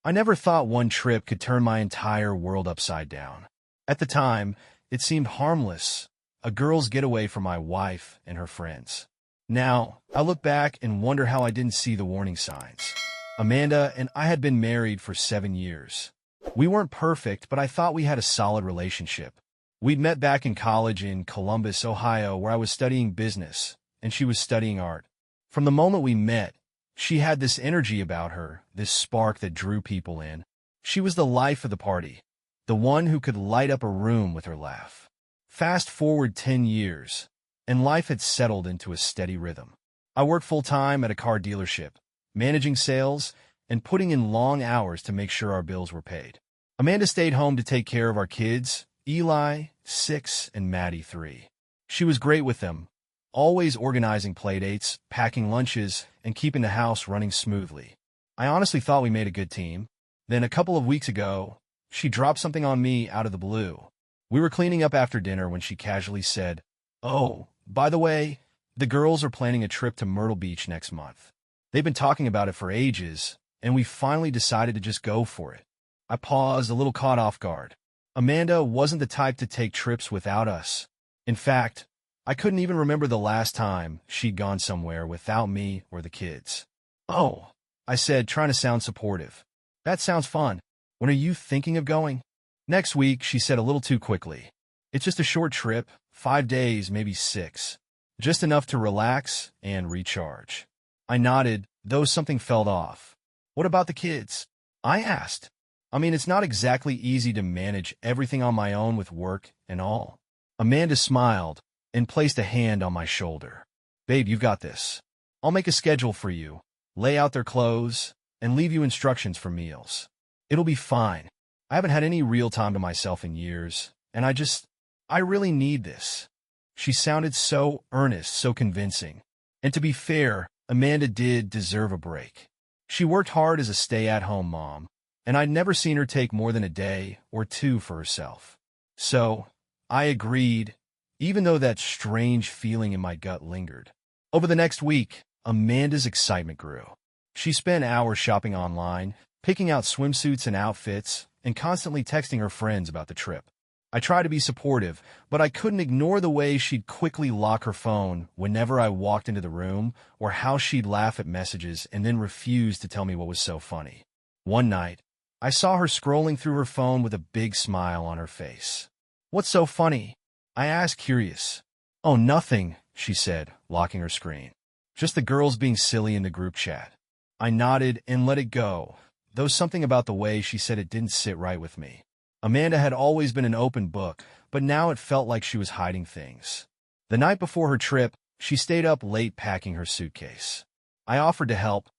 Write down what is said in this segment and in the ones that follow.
I never thought one trip could turn my entire world upside down. At the time, it seemed harmless, a girl's getaway for my wife and her friends. Now, I look back and wonder how I didn't see the warning signs. Amanda and I had been married for 7 years. We weren't perfect, but I thought we had a solid relationship. We'd met back in college in Columbus, Ohio, where I was studying business, and she was studying art. From the moment we met, she had this energy about her, this spark that drew people in. She was the life of the party, the one who could light up a room with her laugh. Fast forward 10 years, and life had settled into a steady rhythm. I worked full-time at a car dealership, managing sales and putting in long hours to make sure our bills were paid. Amanda stayed home to take care of our kids, Eli, 6, and Maddie, 3. She was great with them, always organizing playdates, packing lunches, and keeping the house running smoothly. I honestly thought we made a good team. Then a couple of weeks ago, she dropped something on me out of the blue. We were cleaning up after dinner when she casually said, "Oh, by the way, the girls are planning a trip to Myrtle Beach next month. They've been talking about it for ages, and we finally decided to just go for it." I paused, a little caught off guard. Amanda wasn't the type to take trips without us. In fact, I couldn't even remember the last time she'd gone somewhere without me or the kids. "Oh," I said, trying to sound supportive. "That sounds fun. When are you thinking of going?" "Next week," she said a little too quickly. "It's just a short trip, 5 days, maybe 6. Just enough to relax and recharge." I nodded, though something felt off. "What about the kids?" I asked. I mean, it's not exactly easy to manage everything on my own with work and all. Amanda smiled and placed a hand on my shoulder. "Babe, you've got this. I'll make a schedule for you, lay out their clothes, and leave you instructions for meals. It'll be fine. I haven't had any real time to myself in years, and I really need this." She sounded so earnest, so convincing. And to be fair, Amanda did deserve a break. She worked hard as a stay-at-home mom, and I'd never seen her take more than a day or 2 for herself. So, I agreed, even though that strange feeling in my gut lingered. Over the next week, Amanda's excitement grew. She spent hours shopping online, picking out swimsuits and outfits, and constantly texting her friends about the trip. I tried to be supportive, but I couldn't ignore the way she'd quickly lock her phone whenever I walked into the room, or how she'd laugh at messages and then refuse to tell me what was so funny. One night, I saw her scrolling through her phone with a big smile on her face. "What's so funny?" I asked, curious. "Oh, nothing," she said, locking her screen. "Just the girls being silly in the group chat." I nodded and let it go, though something about the way she said it didn't sit right with me. Amanda had always been an open book, but now it felt like she was hiding things. The night before her trip, she stayed up late packing her suitcase. I offered to help,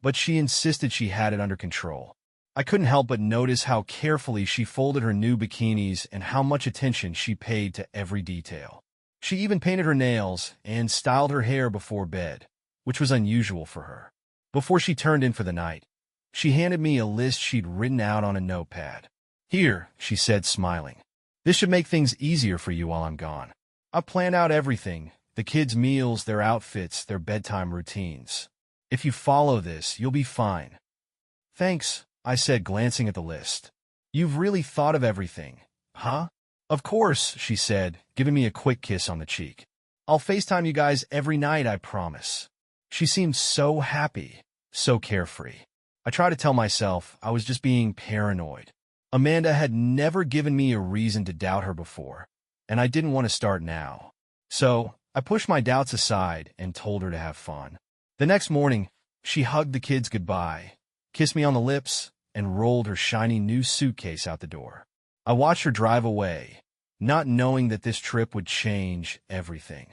but she insisted she had it under control. I couldn't help but notice how carefully she folded her new bikinis and how much attention she paid to every detail. She even painted her nails and styled her hair before bed, which was unusual for her. Before she turned in for the night, she handed me a list she'd written out on a notepad. "Here," she said, smiling. "This should make things easier for you while I'm gone. I've planned out everything, the kids' meals, their outfits, their bedtime routines. If you follow this, you'll be fine." "Thanks," I said, glancing at the list. "You've really thought of everything, huh?" "Of course," she said, giving me a quick kiss on the cheek. "I'll FaceTime you guys every night, I promise." She seemed so happy, so carefree. I tried to tell myself I was just being paranoid. Amanda had never given me a reason to doubt her before, and I didn't want to start now. So I pushed my doubts aside and told her to have fun. The next morning, she hugged the kids goodbye, kissed me on the lips, and rolled her shiny new suitcase out the door. I watched her drive away, not knowing that this trip would change everything.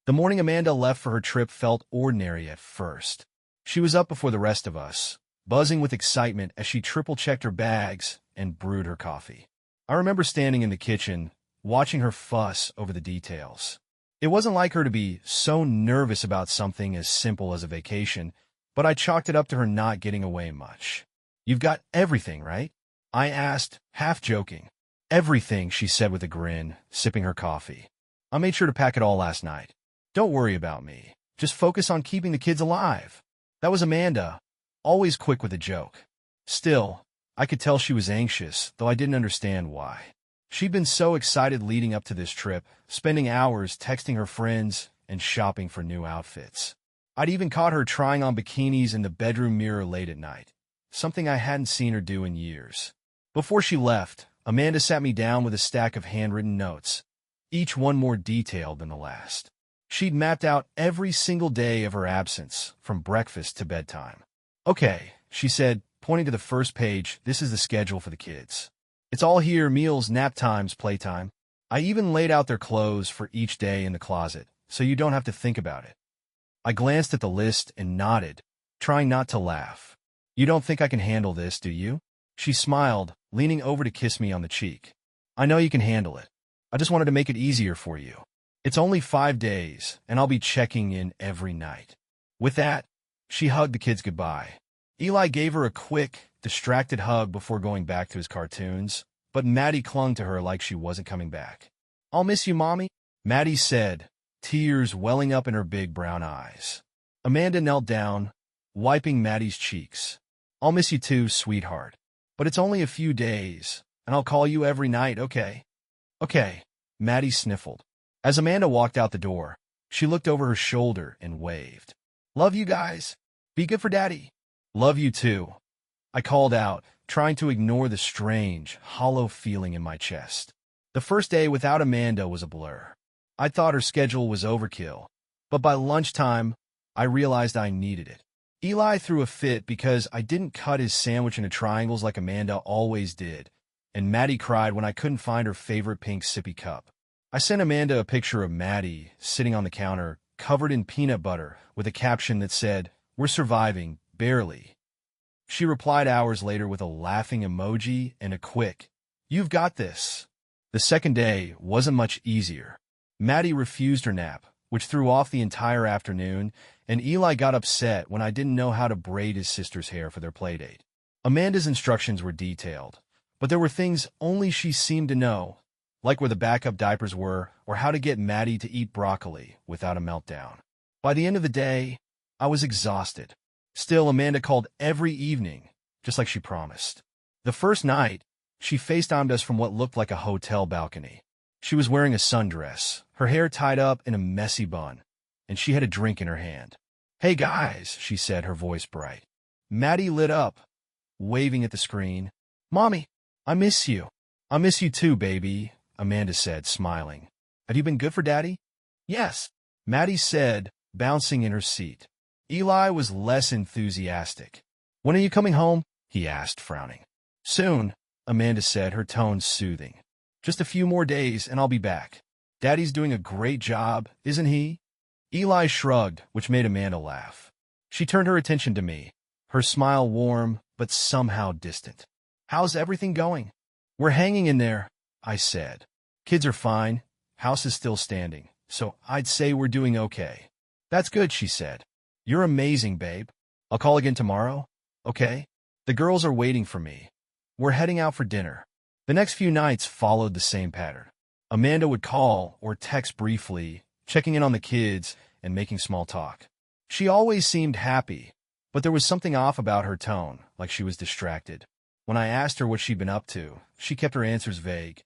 The morning Amanda left for her trip felt ordinary at first. She was up before the rest of us, buzzing with excitement as she triple-checked her bags and brewed her coffee. I remember standing in the kitchen, watching her fuss over the details. It wasn't like her to be so nervous about something as simple as a vacation, but I chalked it up to her not getting away much. "You've got everything, right?" I asked, half joking. "Everything," she said with a grin, sipping her coffee. "I made sure to pack it all last night. Don't worry about me. Just focus on keeping the kids alive." That was Amanda, always quick with a joke. Still, I could tell she was anxious, though I didn't understand why. She'd been so excited leading up to this trip, spending hours texting her friends and shopping for new outfits. I'd even caught her trying on bikinis in the bedroom mirror late at night, something I hadn't seen her do in years. Before she left, Amanda sat me down with a stack of handwritten notes, each one more detailed than the last. She'd mapped out every single day of her absence, from breakfast to bedtime. "Okay," she said, pointing to the first page, "this is the schedule for the kids. It's all here: meals, nap times, playtime. I even laid out their clothes for each day in the closet, so you don't have to think about it." I glanced at the list and nodded, trying not to laugh. "You don't think I can handle this, do you?" She smiled, leaning over to kiss me on the cheek. "I know you can handle it. I just wanted to make it easier for you. It's only 5 days, and I'll be checking in every night." With that, she hugged the kids goodbye. Eli gave her a quick, distracted hug before going back to his cartoons, but Maddie clung to her like she wasn't coming back. "I'll miss you, Mommy," Maddie said, tears welling up in her big brown eyes. Amanda knelt down, wiping Maddie's cheeks. "I'll miss you too, sweetheart. But it's only a few days, and I'll call you every night, okay?" "Okay," Maddie sniffled. As Amanda walked out the door, she looked over her shoulder and waved. "Love you guys. Be good for Daddy." "Love you too," I called out, trying to ignore the strange, hollow feeling in my chest. The first day without Amanda was a blur. I thought her schedule was overkill, but by lunchtime, I realized I needed it. Eli threw a fit because I didn't cut his sandwich into triangles like Amanda always did, and Maddie cried when I couldn't find her favorite pink sippy cup. I sent Amanda a picture of Maddie sitting on the counter, covered in peanut butter, with a caption that said, "We're surviving, barely." She replied hours later with a laughing emoji and a quick, "You've got this." The second day wasn't much easier. Maddie refused her nap, which threw off the entire afternoon, and Eli got upset when I didn't know how to braid his sister's hair for their playdate. Amanda's instructions were detailed, but there were things only she seemed to know, like where the backup diapers were or how to get Maddie to eat broccoli without a meltdown. By the end of the day, I was exhausted. Still, Amanda called every evening, just like she promised. The first night, she FaceTimed us from what looked like a hotel balcony. She was wearing a sundress, her hair tied up in a messy bun, and she had a drink in her hand. "Hey guys," she said, her voice bright. Maddie lit up, waving at the screen. "Mommy, I miss you." "I miss you too, baby," Amanda said, smiling. "Have you been good for Daddy?" "Yes," Maddie said, bouncing in her seat. Eli was less enthusiastic. "When are you coming home?" he asked, frowning. "Soon," Amanda said, her tone soothing. "Just a few more days and I'll be back. Daddy's doing a great job, isn't he?" Eli shrugged, which made Amanda laugh. She turned her attention to me, her smile warm but somehow distant. "How's everything going?" "We're hanging in there," I said. "Kids are fine. House is still standing, so I'd say we're doing okay." "That's good," she said. "You're amazing, babe. I'll call again tomorrow, okay?" The girls are waiting for me. We're heading out for dinner. The next few nights followed the same pattern. Amanda would call or text briefly, checking in on the kids and making small talk. She always seemed happy, but there was something off about her tone, like she was distracted. When I asked her what she'd been up to, she kept her answers vague.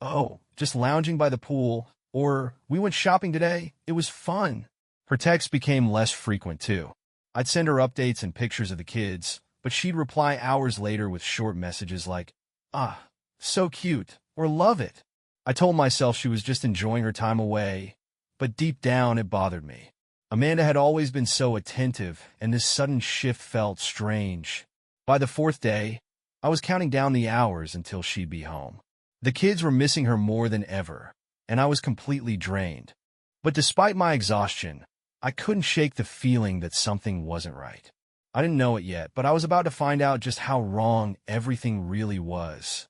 "Oh, just lounging by the pool," or "We went shopping today. It was fun." Her texts became less frequent, too. I'd send her updates and pictures of the kids, but she'd reply hours later with short messages like, "Ah, so cute," or "Love it." I told myself she was just enjoying her time away, but deep down it bothered me. Amanda had always been so attentive, and this sudden shift felt strange. By the fourth day, I was counting down the hours until she'd be home. The kids were missing her more than ever, and I was completely drained. But despite my exhaustion, I couldn't shake the feeling that something wasn't right. I didn't know it yet, but I was about to find out just how wrong everything really was.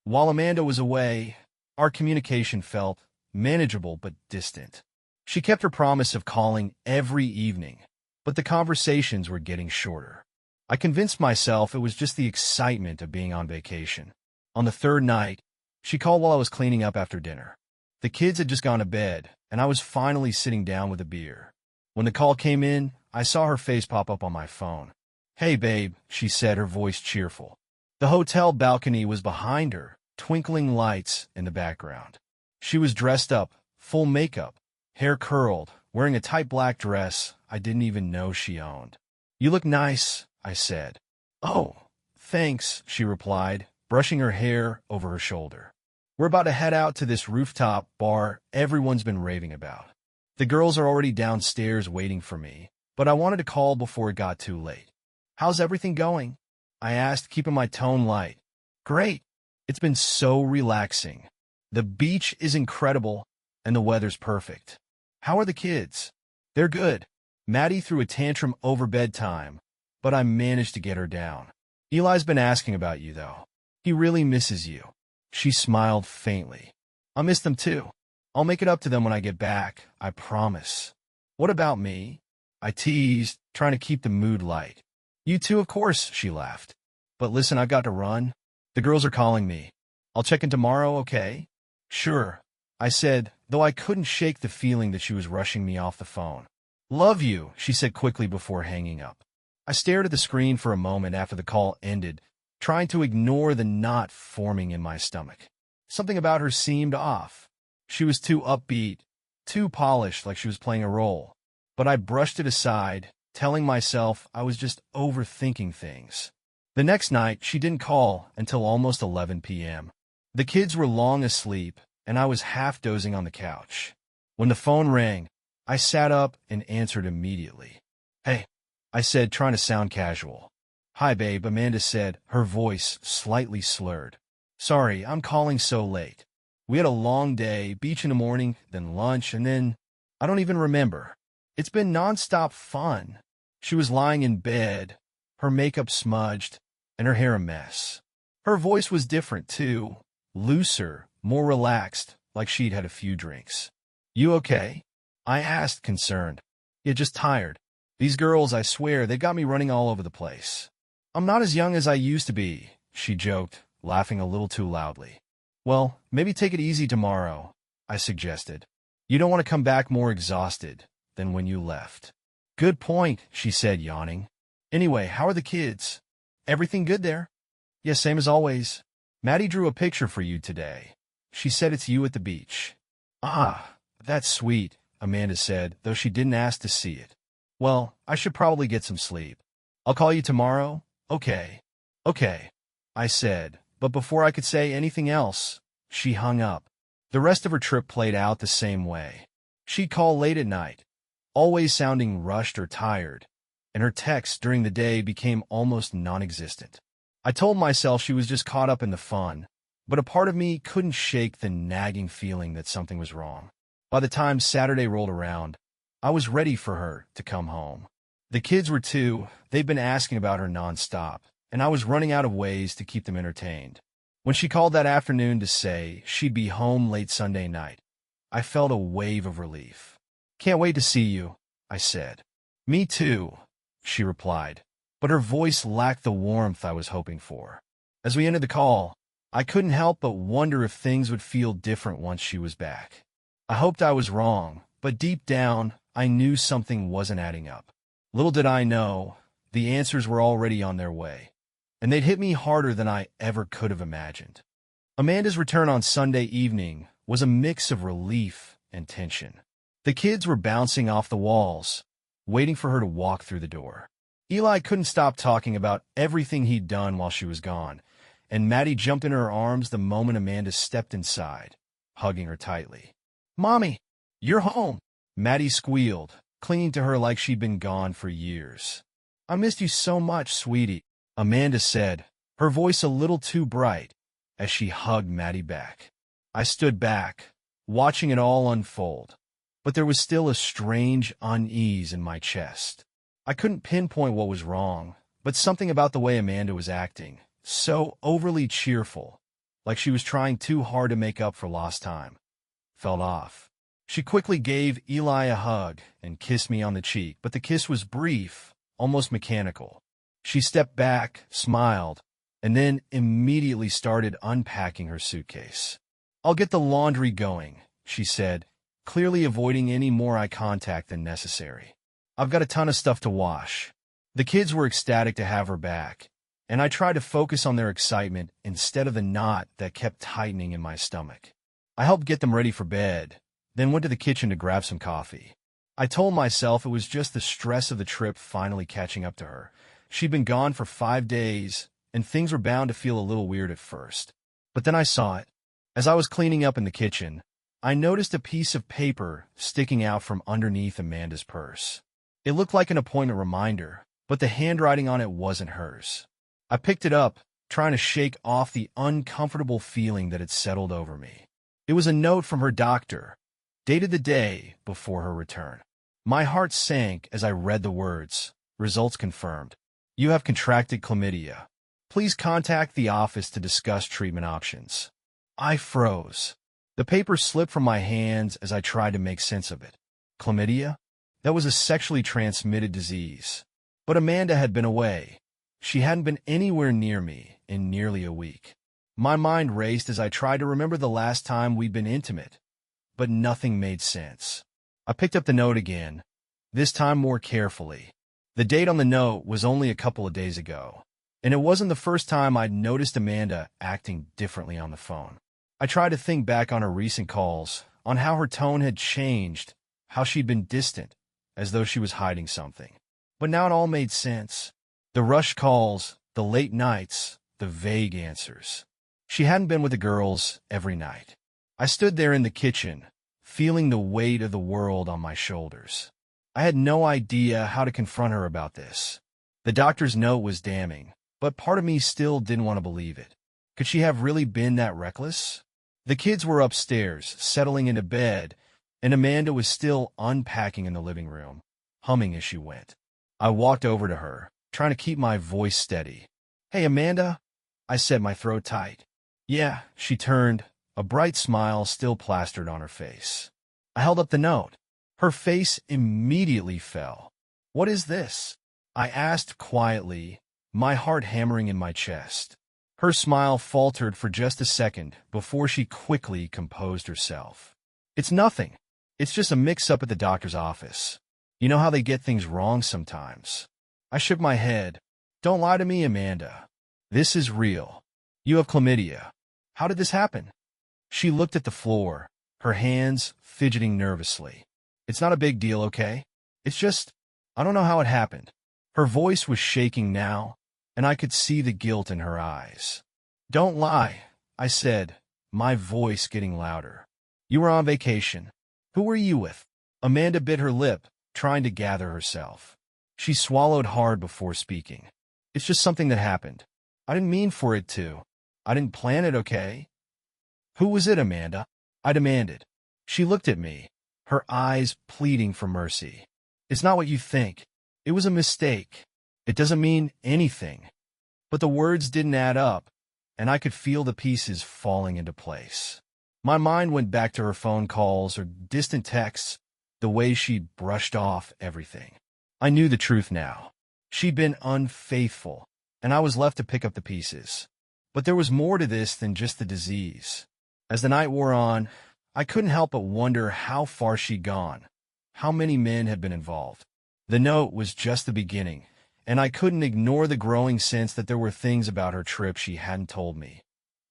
While Amanda was away, our communication felt manageable but distant. She kept her promise of calling every evening, but the conversations were getting shorter. I convinced myself it was just the excitement of being on vacation. On the third night, she called while I was cleaning up after dinner. The kids had just gone to bed, and I was finally sitting down with a beer. When the call came in, I saw her face pop up on my phone. "Hey, babe," she said, her voice cheerful. The hotel balcony was behind her, twinkling lights in the background. She was dressed up, full makeup, hair curled, wearing a tight black dress I didn't even know she owned. "You look nice," I said. "Oh, thanks," she replied, brushing her hair over her shoulder. "We're about to head out to this rooftop bar everyone's been raving about. The girls are already downstairs waiting for me, but I wanted to call before it got too late." "How's everything going?" I asked, keeping my tone light. "Great. It's been so relaxing. The beach is incredible, and the weather's perfect." "How are the kids?" "They're good. Maddie threw a tantrum over bedtime, but I managed to get her down. Eli's been asking about you, though. He really misses you." She smiled faintly. "I miss them too. I'll make it up to them when I get back, I promise." "What about me?" I teased, trying to keep the mood light. "You too, of course," she laughed. "But listen, I've got to run. The girls are calling me. I'll check in tomorrow, okay?" "Sure," I said, though I couldn't shake the feeling that she was rushing me off the phone. "Love you," she said quickly before hanging up. I stared at the screen for a moment after the call ended, trying to ignore the knot forming in my stomach. Something about her seemed off. She was too upbeat, too polished, like she was playing a role. But I brushed it aside, telling myself I was just overthinking things. The next night, she didn't call until almost 11 p.m. The kids were long asleep, and I was half dozing on the couch. When the phone rang, I sat up and answered immediately. "Hey," I said, trying to sound casual. "Hi, babe," Amanda said, her voice slightly slurred. "Sorry, I'm calling so late. We had a long day, beach in the morning, then lunch, and then I don't even remember. It's been nonstop fun." She was lying in bed, her makeup smudged, and her hair a mess. Her voice was different, too, looser, more relaxed, like she'd had a few drinks. "You okay?" I asked, concerned. "Yeah, just tired. These girls, I swear, they got me running all over the place." "I'm not as young as I used to be," she joked, laughing a little too loudly. "Well, maybe take it easy tomorrow," I suggested. "You don't want to come back more exhausted than when you left." "Good point," she said, yawning. "Anyway, how are the kids? Everything good there?" "Yeah, same as always. Maddie drew a picture for you today. She said it's you at the beach." "Ah, that's sweet," Amanda said, though she didn't ask to see it. "Well, I should probably get some sleep. I'll call you tomorrow." "Okay." "Okay," I said, but before I could say anything else, she hung up. The rest of her trip played out the same way. She'd call late at night, always sounding rushed or tired, and her texts during the day became almost non-existent. I told myself she was just caught up in the fun, but a part of me couldn't shake the nagging feeling that something was wrong. By the time Saturday rolled around, I was ready for her to come home. The kids were too. They'd been asking about her nonstop, and I was running out of ways to keep them entertained. When she called that afternoon to say she'd be home late Sunday night, I felt a wave of relief. "Can't wait to see you," I said. "Me too," she replied, but her voice lacked the warmth I was hoping for. As we ended the call, I couldn't help but wonder if things would feel different once she was back. I hoped I was wrong, but deep down, I knew something wasn't adding up. Little did I know, the answers were already on their way, and they'd hit me harder than I ever could have imagined. Amanda's return on Sunday evening was a mix of relief and tension. The kids were bouncing off the walls, waiting for her to walk through the door. Eli couldn't stop talking about everything he'd done while she was gone, and Maddie jumped in her arms the moment Amanda stepped inside, hugging her tightly. "Mommy, you're home," Maddie squealed, clinging to her like she'd been gone for years. "I missed you so much, sweetie," Amanda said, her voice a little too bright, as she hugged Maddie back. I stood back, watching it all unfold, but there was still a strange unease in my chest. I couldn't pinpoint what was wrong, but something about the way Amanda was acting, so overly cheerful, like she was trying too hard to make up for lost time, felt off. She quickly gave Eli a hug and kissed me on the cheek, but the kiss was brief, almost mechanical. She stepped back, smiled, and then immediately started unpacking her suitcase. "I'll get the laundry going," she said, clearly avoiding any more eye contact than necessary. "I've got a ton of stuff to wash." The kids were ecstatic to have her back, and I tried to focus on their excitement instead of the knot that kept tightening in my stomach. I helped get them ready for bed, then went to the kitchen to grab some coffee. I told myself it was just the stress of the trip finally catching up to her. She'd been gone for 5 days, and things were bound to feel a little weird at first. But then I saw it. As I was cleaning up in the kitchen, I noticed a piece of paper sticking out from underneath Amanda's purse. It looked like an appointment reminder, but the handwriting on it wasn't hers. I picked it up, trying to shake off the uncomfortable feeling that had settled over me. It was a note from her doctor, dated the day before her return. My heart sank as I read the words. Results confirmed. You have contracted chlamydia. Please contact the office to discuss treatment options. I froze. The paper slipped from my hands as I tried to make sense of it. Chlamydia? That was a sexually transmitted disease. But Amanda had been away. She hadn't been anywhere near me in nearly a week. My mind raced as I tried to remember the last time we'd been intimate, but nothing made sense. I picked up the note again, this time more carefully. The date on the note was only a couple of days ago, and it wasn't the first time I'd noticed Amanda acting differently on the phone. I tried to think back on her recent calls, on how her tone had changed, how she'd been distant, as though she was hiding something. But now it all made sense. The rushed calls, the late nights, the vague answers. She hadn't been with the girls every night. I stood there in the kitchen, feeling the weight of the world on my shoulders. I had no idea how to confront her about this. The doctor's note was damning, but part of me still didn't want to believe it. Could she have really been that reckless? The kids were upstairs, settling into bed, and Amanda was still unpacking in the living room, humming as she went. I walked over to her, trying to keep my voice steady. "Hey, Amanda," I said, my throat tight. "Yeah," she turned, a bright smile still plastered on her face. I held up the note. Her face immediately fell. "What is this?" I asked quietly, my heart hammering in my chest. Her smile faltered for just a second before she quickly composed herself. "It's nothing. It's just a mix-up at the doctor's office. You know how they get things wrong sometimes." I shook my head. "Don't lie to me, Amanda. This is real. You have chlamydia. How did this happen?" She looked at the floor, her hands fidgeting nervously. "It's not a big deal, okay? It's just, I don't know how it happened." Her voice was shaking now, and I could see the guilt in her eyes. "Don't lie," I said, my voice getting louder. "You were on vacation. Who were you with?" Amanda bit her lip, trying to gather herself. She swallowed hard before speaking. "It's just something that happened. I didn't mean for it to. I didn't plan it, okay?" "Who was it, Amanda?" I demanded. She looked at me, her eyes pleading for mercy. "It's not what you think. It was a mistake. It doesn't mean anything." But the words didn't add up, and I could feel the pieces falling into place. My mind went back to her phone calls or distant texts, the way she'd brushed off everything. I knew the truth now. She'd been unfaithful, and I was left to pick up the pieces. But there was more to this than just the disease. As the night wore on, I couldn't help but wonder how far she'd gone, how many men had been involved. The note was just the beginning, and I couldn't ignore the growing sense that there were things about her trip she hadn't told me,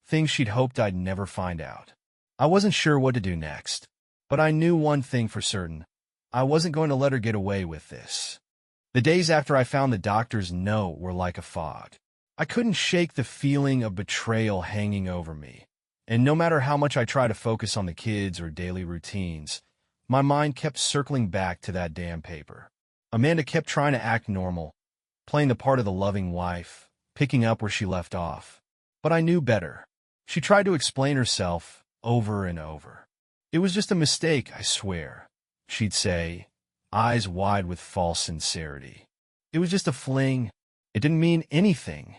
things she'd hoped I'd never find out. I wasn't sure what to do next, but I knew one thing for certain. I wasn't going to let her get away with this. The days after I found the doctor's note were like a fog. I couldn't shake the feeling of betrayal hanging over me, and no matter how much I tried to focus on the kids or daily routines, my mind kept circling back to that damn paper. Amanda kept trying to act normal, playing the part of the loving wife, picking up where she left off. But I knew better. She tried to explain herself over and over. "It was just a mistake, I swear," she'd say, eyes wide with false sincerity. "It was just a fling. It didn't mean anything."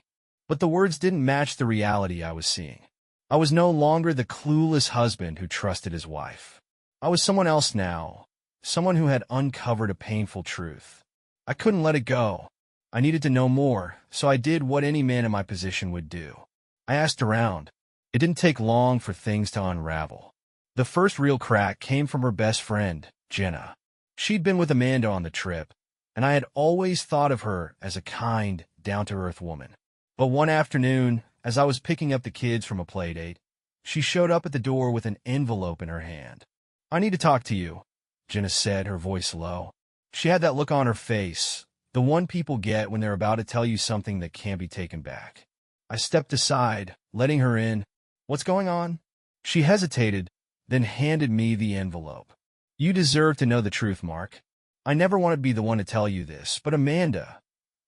But the words didn't match the reality I was seeing. I was no longer the clueless husband who trusted his wife. I was someone else now, someone who had uncovered a painful truth. I couldn't let it go. I needed to know more, so I did what any man in my position would do. I asked around. It didn't take long for things to unravel. The first real crack came from her best friend, Jenna. She'd been with Amanda on the trip, and I had always thought of her as a kind, down-to-earth woman. But one afternoon, as I was picking up the kids from a playdate, she showed up at the door with an envelope in her hand. "I need to talk to you," Jenna said, her voice low. She had that look on her face, the one people get when they're about to tell you something that can't be taken back. I stepped aside, letting her in. "What's going on?" She hesitated, then handed me the envelope. "You deserve to know the truth, Mark. I never want to be the one to tell you this, but Amanda,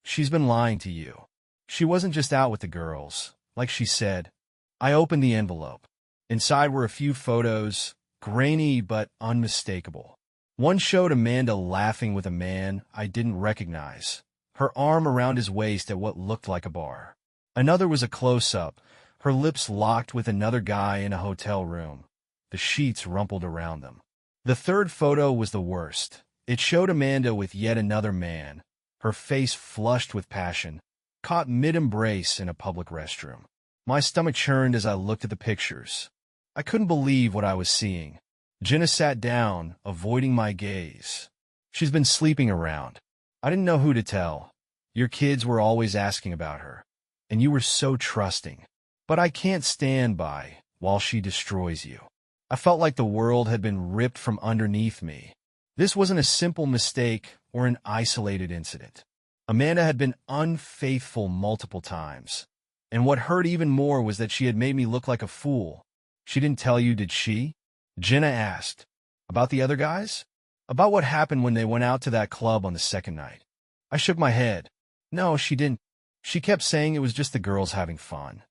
she's been lying to you. She wasn't just out with the girls, like she said." I opened the envelope. Inside were a few photos, grainy but unmistakable. One showed Amanda laughing with a man I didn't recognize, her arm around his waist at what looked like a bar. Another was a close-up, her lips locked with another guy in a hotel room, the sheets rumpled around them. The third photo was the worst. It showed Amanda with yet another man, her face flushed with passion, caught mid-embrace in a public restroom. My stomach churned as I looked at the pictures. I couldn't believe what I was seeing. Jenna sat down, avoiding my gaze. "She's been sleeping around. I didn't know who to tell. Your kids were always asking about her, and you were so trusting. But I can't stand by while she destroys you." I felt like the world had been ripped from underneath me. This wasn't a simple mistake or an isolated incident. Amanda had been unfaithful multiple times. And what hurt even more was that she had made me look like a fool. "She didn't tell you, did she?" Jenna asked. "About the other guys? About what happened when they went out to that club on the second night?" I shook my head. "No, she didn't. She kept saying it was just the girls having fun."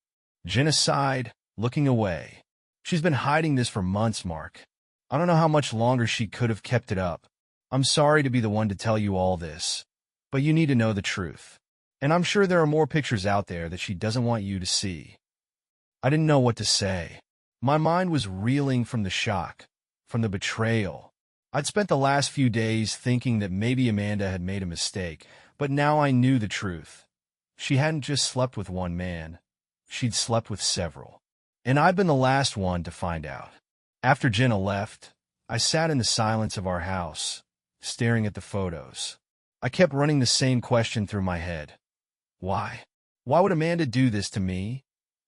Jenna sighed, looking away. "She's been hiding this for months, Mark. I don't know how much longer she could have kept it up. I'm sorry to be the one to tell you all this, but you need to know the truth. And I'm sure there are more pictures out there that she doesn't want you to see." I didn't know what to say. My mind was reeling from the shock, from the betrayal. I'd spent the last few days thinking that maybe Amanda had made a mistake, but now I knew the truth. She hadn't just slept with one man. She'd slept with several. And I'd been the last one to find out. After Jenna left, I sat in the silence of our house, staring at the photos. I kept running the same question through my head. Why? Why would Amanda do this to me?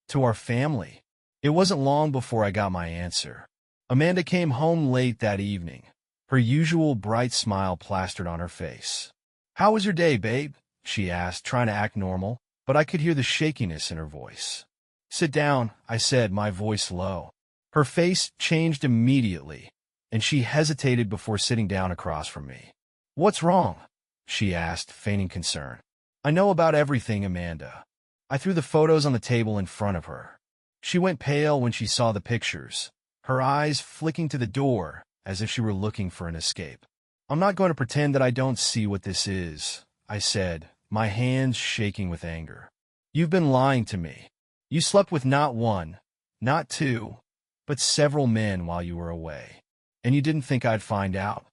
To our family? It wasn't long before I got my answer. Amanda came home late that evening, her usual bright smile plastered on her face. "How was your day, babe?" she asked, trying to act normal, but I could hear the shakiness in her voice. "Sit down," I said, my voice low. Her face changed immediately, and she hesitated before sitting down across from me. "What's wrong?" she asked, feigning concern. "I know about everything, Amanda." I threw the photos on the table in front of her. She went pale when she saw the pictures, her eyes flicking to the door as if she were looking for an escape. "I'm not going to pretend that I don't see what this is," I said, my hands shaking with anger. "You've been lying to me. You slept with not one, not two, but several men while you were away, and you didn't think I'd find out."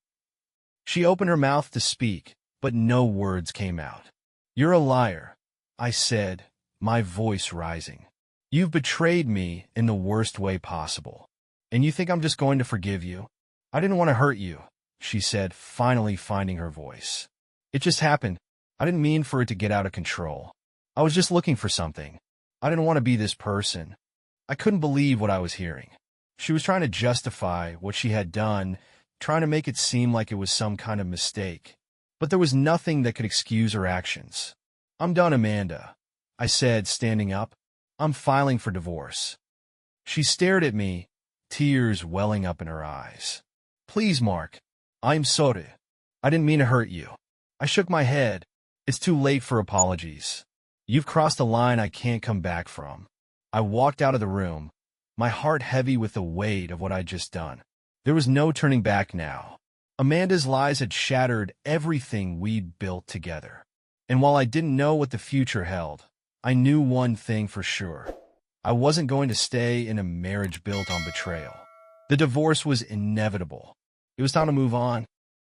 She opened her mouth to speak, but no words came out. "You're a liar," I said, my voice rising. "You've betrayed me in the worst way possible, and you think I'm just going to forgive you?" "I didn't want to hurt you," she said, finally finding her voice. "It just happened. I didn't mean for it to get out of control. I was just looking for something. I didn't want to be this person." I couldn't believe what I was hearing. She was trying to justify what she had done, trying to make it seem like it was some kind of mistake. But there was nothing that could excuse her actions. "I'm done, Amanda," I said, standing up. "I'm filing for divorce." She stared at me, tears welling up in her eyes. "Please, Mark. I'm sorry. I didn't mean to hurt you." I shook my head. "It's too late for apologies. You've crossed a line I can't come back from." I walked out of the room, my heart heavy with the weight of what I'd just done. There was no turning back now. Amanda's lies had shattered everything we'd built together. And while I didn't know what the future held, I knew one thing for sure. I wasn't going to stay in a marriage built on betrayal. The divorce was inevitable. It was time to move on.